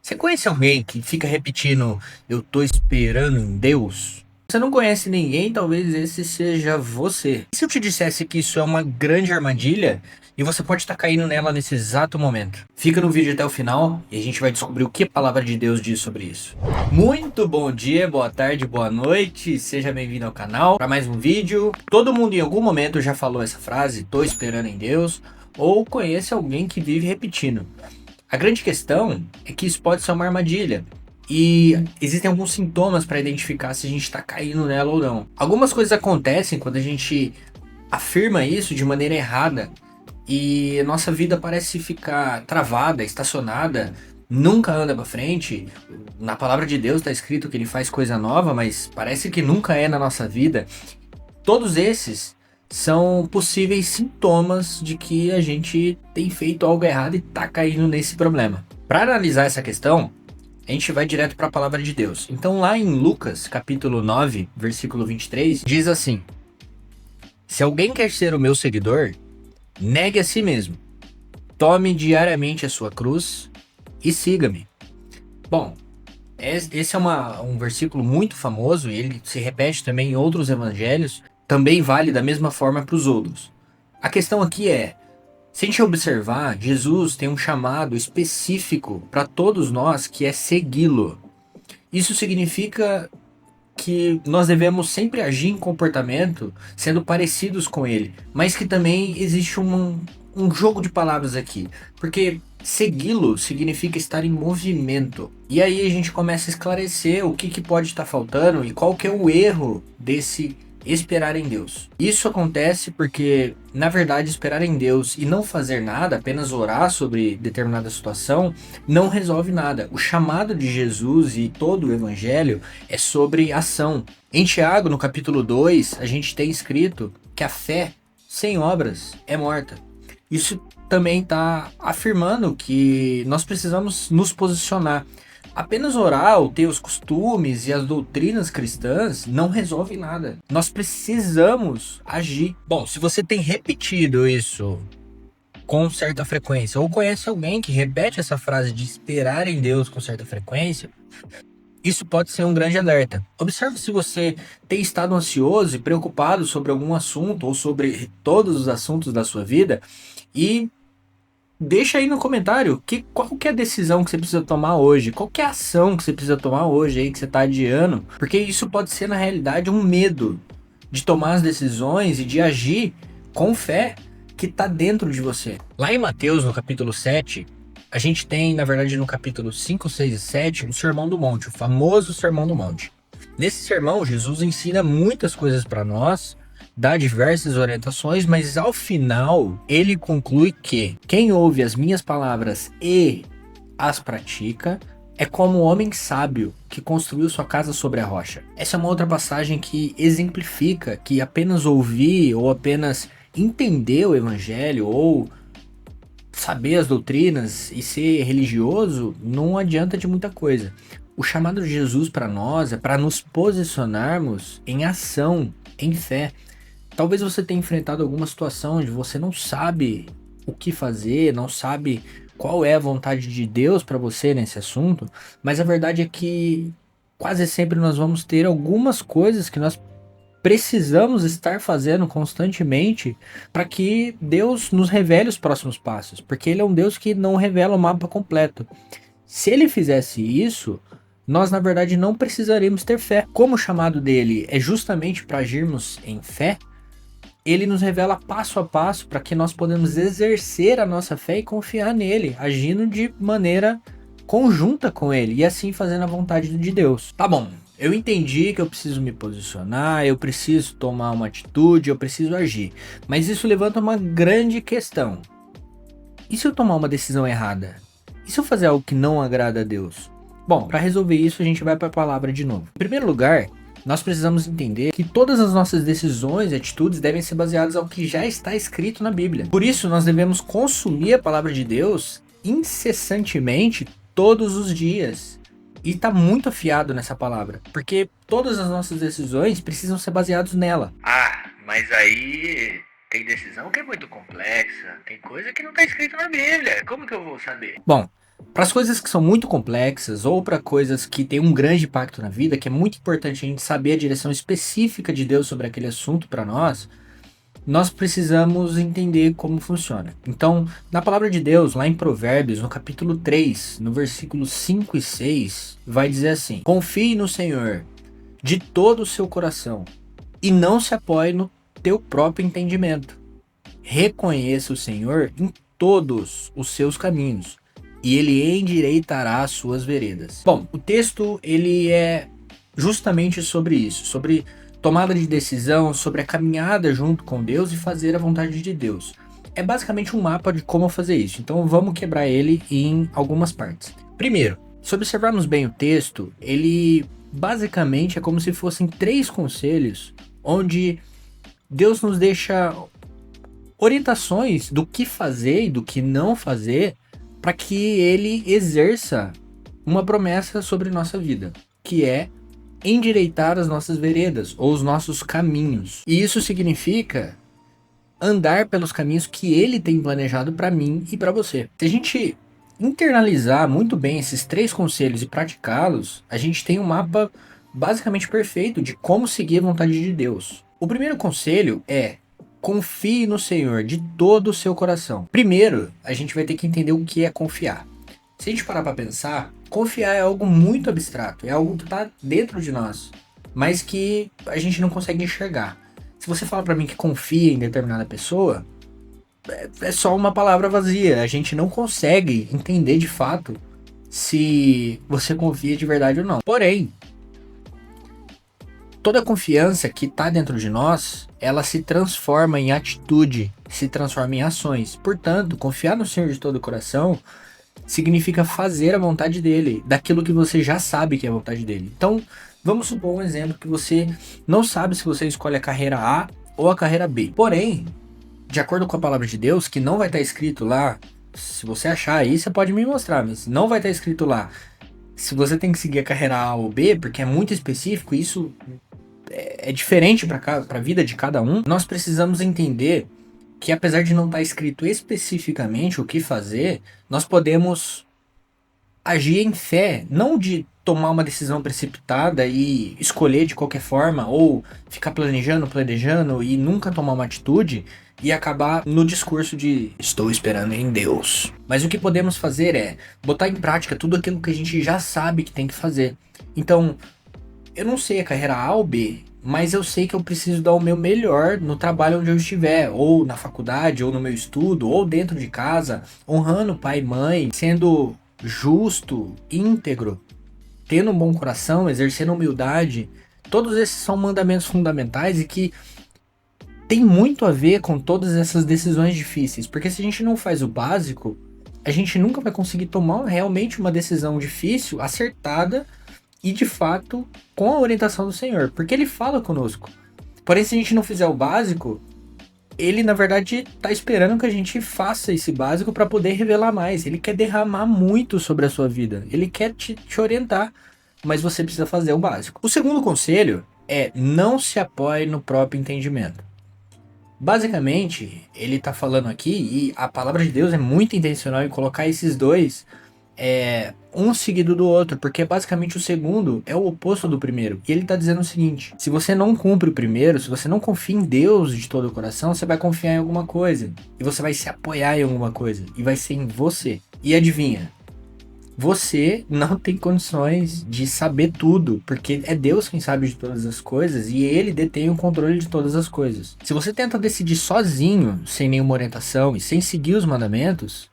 Você conhece alguém que fica repetindo, eu tô esperando em Deus? Você não conhece ninguém, talvez esse seja você. E se eu te dissesse que isso é uma grande armadilha e você pode estar caindo nela nesse exato momento? Fica no vídeo até o final e a gente vai descobrir o que a palavra de Deus diz sobre isso. Muito bom dia, boa tarde, boa noite, seja bem-vindo ao canal para mais um vídeo. Todo mundo em algum momento já falou essa frase, tô esperando em Deus, ou conhece alguém que vive repetindo. A grande questão é que isso pode ser uma armadilha. E existem alguns sintomas para identificar se a gente está caindo nela ou não. Algumas coisas acontecem quando a gente afirma isso de maneira errada e nossa vida parece ficar travada, estacionada, nunca anda para frente. Na palavra de Deus está escrito que ele faz coisa nova, mas parece que nunca é na nossa vida. Todos esses são possíveis sintomas de que a gente tem feito algo errado e tá caindo nesse problema. Para analisar essa questão, a gente vai direto para a palavra de Deus. Então, lá em Lucas, capítulo 9, versículo 23, diz assim: Se alguém quer ser o meu seguidor, negue a si mesmo, tome diariamente a sua cruz e siga-me. Bom, esse é um versículo muito famoso e ele se repete também em outros evangelhos, também vale da mesma forma para os outros. A questão aqui é, se a gente observar, Jesus tem um chamado específico para todos nós que é segui-lo. Isso significa que nós devemos sempre agir em comportamento sendo parecidos com ele, mas que também existe um jogo de palavras aqui, porque segui-lo significa estar em movimento. E aí a gente começa a esclarecer o que pode estar faltando e qual que é o erro desse esperar em Deus. Isso acontece porque, na verdade, esperar em Deus e não fazer nada, apenas orar sobre determinada situação, não resolve nada. O chamado de Jesus e todo o evangelho é sobre ação. Em Tiago, no capítulo 2, a gente tem escrito que a fé sem obras é morta. Isso também está afirmando que nós precisamos nos posicionar. Apenas orar ou ter os costumes e as doutrinas cristãs não resolve nada. Nós precisamos agir. Bom, se você tem repetido isso com certa frequência, ou conhece alguém que repete essa frase de esperar em Deus com certa frequência, isso pode ser um grande alerta. Observe se você tem estado ansioso e preocupado sobre algum assunto ou sobre todos os assuntos da sua vida e deixa aí no comentário qual que é a decisão que você precisa tomar hoje, qual que é a ação que você precisa tomar hoje aí que você está adiando, porque isso pode ser na realidade um medo de tomar as decisões e de agir com fé que está dentro de você. Lá em Mateus, no capítulo 7, a gente tem, na verdade, no capítulo 5, 6 e 7, o Sermão do Monte, o famoso Sermão do Monte. Nesse sermão, Jesus ensina muitas coisas para nós, dá diversas orientações, mas ao final ele conclui que quem ouve as minhas palavras e as pratica é como um homem sábio que construiu sua casa sobre a rocha. Essa é uma outra passagem que exemplifica que apenas ouvir ou apenas entender o evangelho ou saber as doutrinas e ser religioso não adianta de muita coisa. O chamado de Jesus para nós é para nos posicionarmos em ação, em fé. Talvez você tenha enfrentado alguma situação onde você não sabe o que fazer, não sabe qual é a vontade de Deus para você nesse assunto, mas a verdade é que quase sempre nós vamos ter algumas coisas que nós precisamos estar fazendo constantemente para que Deus nos revele os próximos passos, porque Ele é um Deus que não revela o mapa completo. Se Ele fizesse isso, nós na verdade não precisaríamos ter fé. Como o chamado dele é justamente para agirmos em fé, ele nos revela passo a passo para que nós podemos exercer a nossa fé e confiar nele, agindo de maneira conjunta com ele e assim fazendo a vontade de Deus. Tá bom, eu entendi que eu preciso me posicionar, eu preciso tomar uma atitude, eu preciso agir, mas isso levanta uma grande questão. E se eu tomar uma decisão errada? E se eu fazer algo que não agrada a Deus? Bom, para resolver isso a gente vai para a palavra de novo. Em primeiro lugar, nós precisamos entender que todas as nossas decisões e atitudes devem ser baseadas ao que já está escrito na Bíblia. Por isso, nós devemos consumir a palavra de Deus incessantemente todos os dias. E está muito afiado nessa palavra, porque todas as nossas decisões precisam ser baseadas nela. Ah, mas aí tem decisão que é muito complexa, tem coisa que não está escrito na Bíblia, como que eu vou saber? Bom, Para as coisas que são muito complexas ou para coisas que têm um grande impacto na vida, que é muito importante a gente saber a direção específica de Deus sobre aquele assunto para nós precisamos entender como funciona. Então, na palavra de Deus, lá em Provérbios, no capítulo 3, no versículo 5 e 6, vai dizer assim: confie no Senhor de todo o seu coração e não se apoie no teu próprio entendimento. Reconheça o Senhor em todos os seus caminhos e ele endireitará as suas veredas. Bom, o texto ele é justamente sobre isso, sobre tomada de decisão, sobre a caminhada junto com Deus e fazer a vontade de Deus. É basicamente um mapa de como fazer isso, então vamos quebrar ele em algumas partes. Primeiro, se observarmos bem o texto, ele basicamente é como se fossem 3 conselhos, onde Deus nos deixa orientações do que fazer e do que não fazer para que ele exerça uma promessa sobre nossa vida, que é endireitar as nossas veredas ou os nossos caminhos. E isso significa andar pelos caminhos que ele tem planejado para mim e para você. Se a gente internalizar muito bem esses 3 conselhos e praticá-los, a gente tem um mapa basicamente perfeito de como seguir a vontade de Deus. O primeiro conselho é: confie no Senhor de todo o seu coração. Primeiro, a gente vai ter que entender o que é confiar. Se a gente parar para pensar, confiar é algo muito abstrato, é algo que está dentro de nós, mas que a gente não consegue enxergar. Se você fala para mim que confia em determinada pessoa, é só uma palavra vazia. A gente não consegue entender de fato se você confia de verdade ou não. Porém, toda confiança que está dentro de nós, ela se transforma em atitude, se transforma em ações. Portanto, confiar no Senhor de todo o coração significa fazer a vontade dele, daquilo que você já sabe que é a vontade dele. Então, vamos supor um exemplo que você não sabe se você escolhe a carreira A ou a carreira B. Porém, de acordo com a palavra de Deus, que não vai estar escrito lá, se você achar aí, você pode me mostrar, mas não vai estar escrito lá se você tem que seguir a carreira A ou B, porque é muito específico, isso é diferente para a vida de cada um. Nós precisamos entender que, apesar de não estar escrito especificamente o que fazer, nós podemos agir em fé, não de tomar uma decisão precipitada e escolher de qualquer forma, ou ficar planejando e nunca tomar uma atitude e acabar no discurso de estou esperando em Deus. Mas o que podemos fazer é botar em prática tudo aquilo que a gente já sabe que tem que fazer. Então, eu não sei a carreira A ou B, mas eu sei que eu preciso dar o meu melhor no trabalho onde eu estiver, ou na faculdade, ou no meu estudo, ou dentro de casa, honrando pai e mãe, sendo justo, íntegro, tendo um bom coração, exercendo humildade. Todos esses são mandamentos fundamentais e que tem muito a ver com todas essas decisões difíceis, porque se a gente não faz o básico, a gente nunca vai conseguir tomar realmente uma decisão difícil, acertada, e de fato com a orientação do Senhor, porque ele fala conosco. Porém, se a gente não fizer o básico, ele na verdade está esperando que a gente faça esse básico para poder revelar mais. Ele quer derramar muito sobre a sua vida, ele quer te orientar, mas você precisa fazer o básico. O segundo conselho é: não se apoie no próprio entendimento. Basicamente, ele está falando aqui, e a palavra de Deus é muito intencional em colocar esses dois um seguido do outro, porque basicamente o segundo é o oposto do primeiro. E ele tá dizendo o seguinte: se você não cumpre o primeiro, se você não confia em Deus de todo o coração, você vai confiar em alguma coisa, e você vai se apoiar em alguma coisa, e vai ser em você. E adivinha? Você não tem condições de saber tudo, porque é Deus quem sabe de todas as coisas e ele detém o controle de todas as coisas. Se você tenta decidir sozinho, sem nenhuma orientação e sem seguir os mandamentos,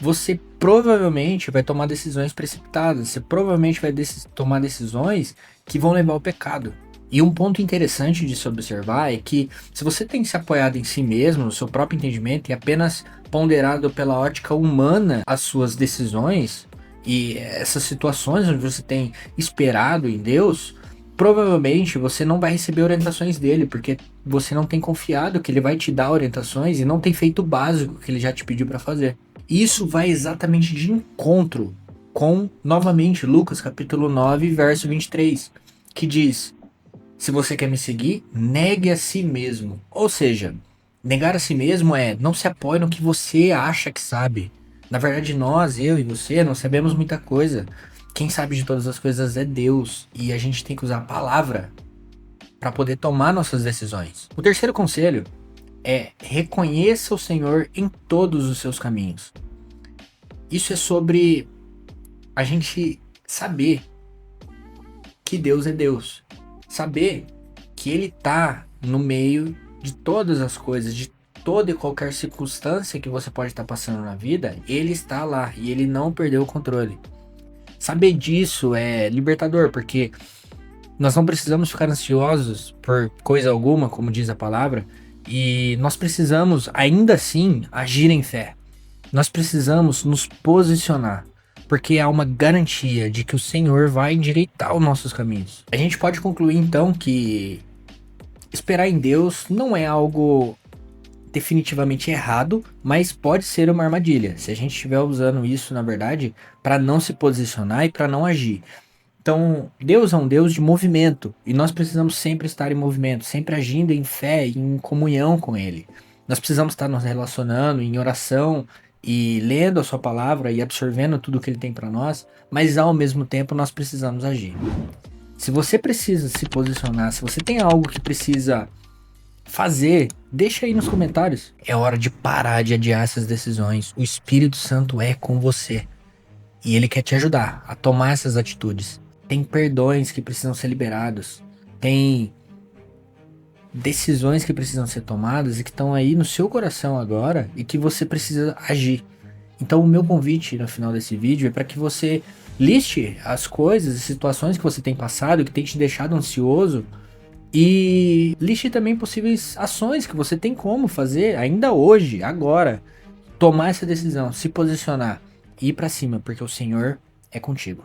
você provavelmente vai tomar decisões precipitadas, você provavelmente vai tomar decisões que vão levar ao pecado. E um ponto interessante de se observar é que, se você tem se apoiado em si mesmo, no seu próprio entendimento, e apenas ponderado pela ótica humana as suas decisões, e essas situações onde você tem esperado em Deus, provavelmente você não vai receber orientações dele, porque você não tem confiado que ele vai te dar orientações e não tem feito o básico que ele já te pediu para fazer. Isso vai exatamente de encontro com, novamente, Lucas capítulo 9, verso 23, que diz: se você quer me seguir, negue a si mesmo. Ou seja, negar a si mesmo é: não se apoie no que você acha que sabe. Na verdade, nós, eu e você, não sabemos muita coisa. Quem sabe de todas as coisas é Deus. E a gente tem que usar a palavra para poder tomar nossas decisões. O terceiro conselho é: reconheça o Senhor em todos os seus caminhos. Isso é sobre a gente saber que Deus é Deus. Saber que Ele tá no meio de todas as coisas, de toda e qualquer circunstância que você pode estar passando na vida, Ele está lá e Ele não perdeu o controle. Saber disso é libertador, porque nós não precisamos ficar ansiosos por coisa alguma, como diz a palavra, e nós precisamos, ainda assim, agir em fé. Nós precisamos nos posicionar, porque há uma garantia de que o Senhor vai endireitar os nossos caminhos. A gente pode concluir então que esperar em Deus não é algo definitivamente errado, mas pode ser uma armadilha, se a gente estiver usando isso, na verdade, para não se posicionar e para não agir. Então, Deus é um Deus de movimento e nós precisamos sempre estar em movimento, sempre agindo em fé e em comunhão com Ele. Nós precisamos estar nos relacionando em oração e lendo a Sua palavra e absorvendo tudo que Ele tem para nós, mas ao mesmo tempo nós precisamos agir. Se você precisa se posicionar, se você tem algo que precisa fazer, deixa aí nos comentários. É hora de parar de adiar essas decisões. O Espírito Santo é com você e Ele quer te ajudar a tomar essas atitudes. Tem perdões que precisam ser liberados. Tem decisões que precisam ser tomadas e que estão aí no seu coração agora e que você precisa agir. Então o meu convite no final desse vídeo é para que você liste as coisas e situações que você tem passado, que tem te deixado ansioso, e liste também possíveis ações que você tem como fazer ainda hoje, agora. Tomar essa decisão, se posicionar e ir para cima, porque o Senhor é contigo.